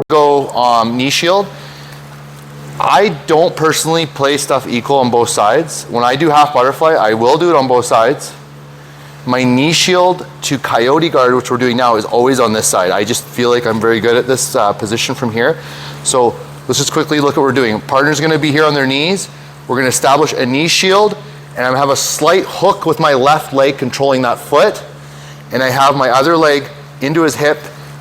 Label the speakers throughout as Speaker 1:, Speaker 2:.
Speaker 1: Go knee shield. I don't personally play stuff equal on both sides. When I do half butterfly, I will do it on both sides. My knee shield to coyote guard, which we're doing now, is always on this side. I just feel like I'm very good at this position from here. So let's just quickly look at what we're doing. Partner's gonna be here on their knees. We're gonna establish a knee shield, and I'm gonna have a slight hook with my left leg controlling that foot, and I have my other leg into his hip,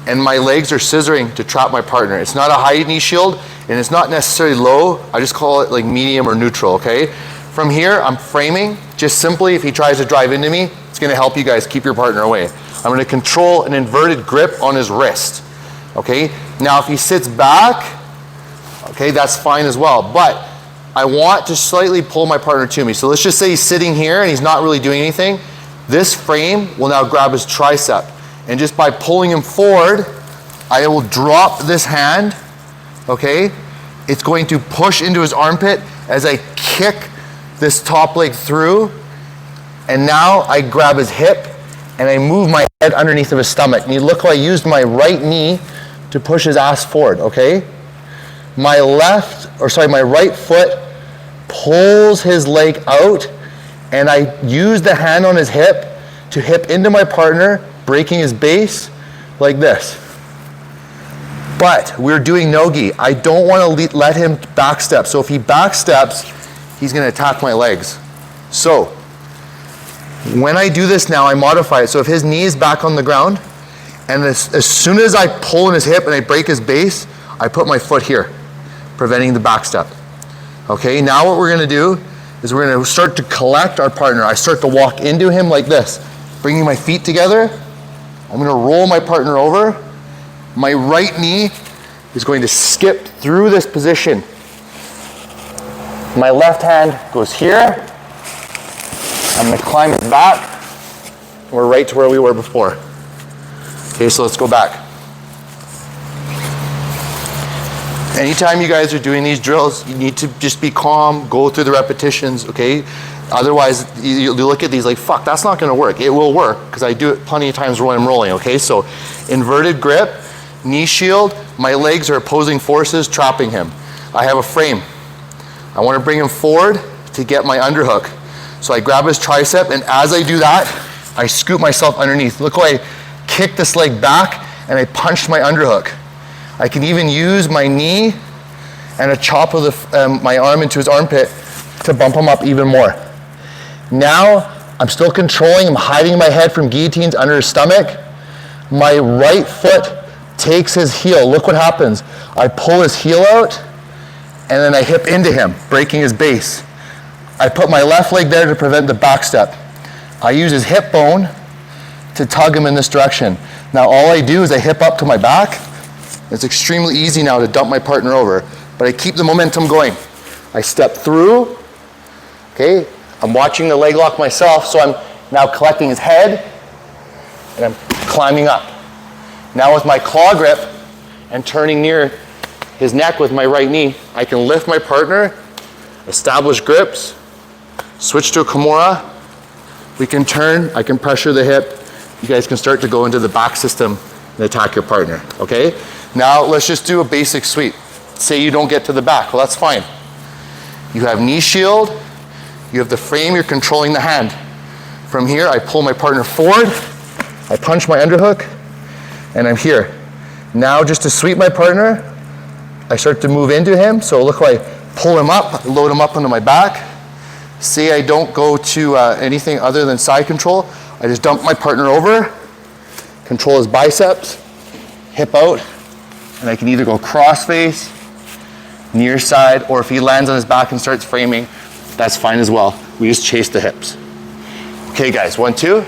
Speaker 1: and my legs are scissoring to trap my partner. It's not a high knee shield, and it's not necessarily low. I just call it like medium or neutral, okay? From here, I'm framing, just simply if he tries to drive into me, it's gonna help you guys keep your partner away. I'm gonna control an inverted grip on his wrist, okay? Now if he sits back, okay, that's fine as well, but I want to slightly pull my partner to me. So let's just say he's sitting here and he's not really doing anything. This frame will now grab his tricep. And just by pulling him forward, I will drop this hand, okay? It's going to push into his armpit as I kick this top leg through. And now I grab his hip and I move my head underneath of his stomach. And you look how I used my right knee to push his ass forward, okay? My right foot pulls his leg out, and I use the hand on his hip to hip into my partner, breaking his base like this. But we're doing no-gi. I don't want to let him backstep. So if he backsteps, he's going to attack my legs. So when I do this now, I modify it. So if his knee is back on the ground, and as soon as I pull in his hip and I break his base, I put my foot here, preventing the backstep. Okay, now what we're gonna do is we're gonna start to collect our partner. I start to walk into him like this, bringing my feet together. I'm gonna roll my partner over. My right knee is going to skip through this position. My left hand goes here. I'm gonna climb his back. We're right to where we were before. Okay, so let's go back. Anytime you guys are doing these drills, you need to just be calm, go through the repetitions, okay? Otherwise, you look at these like, fuck, that's not gonna work. It will work, because I do it plenty of times when I'm rolling, okay? So, inverted grip, knee shield, my legs are opposing forces trapping him. I have a frame. I wanna bring him forward to get my underhook. So I grab his tricep, and as I do that, I scoop myself underneath. Look how I kick this leg back, and I punch my underhook. I can even use my knee and a chop of my arm into his armpit to bump him up even more. Now, I'm still controlling, I'm hiding my head from guillotines under his stomach. My right foot takes his heel. Look what happens. I pull his heel out, and then I hip into him, breaking his base. I put my left leg there to prevent the back step. I use his hip bone to tug him in this direction. Now all I do is I hip up to my back. It's extremely easy now to dump my partner over, but I keep the momentum going. I step through, okay? I'm watching the leg lock myself, so I'm now collecting his head, and I'm climbing up. Now with my claw grip and turning near his neck with my right knee, I can lift my partner, establish grips, switch to a Kimura. We can turn, I can pressure the hip. You guys can start to go into the back system and attack your partner, okay? Now let's just do a basic sweep. Say you don't get to the back, well that's fine. You have knee shield, you have the frame, you're controlling the hand. From here, I pull my partner forward, I punch my underhook, and I'm here. Now just to sweep my partner, I start to move into him, so look how I pull him up, load him up onto my back. Say I don't go to anything other than side control, I just dump my partner over, control his biceps, hip out, and I can either go cross face, near side, or if he lands on his back and starts framing, that's fine as well. We just chase the hips. Okay guys, 1, 2.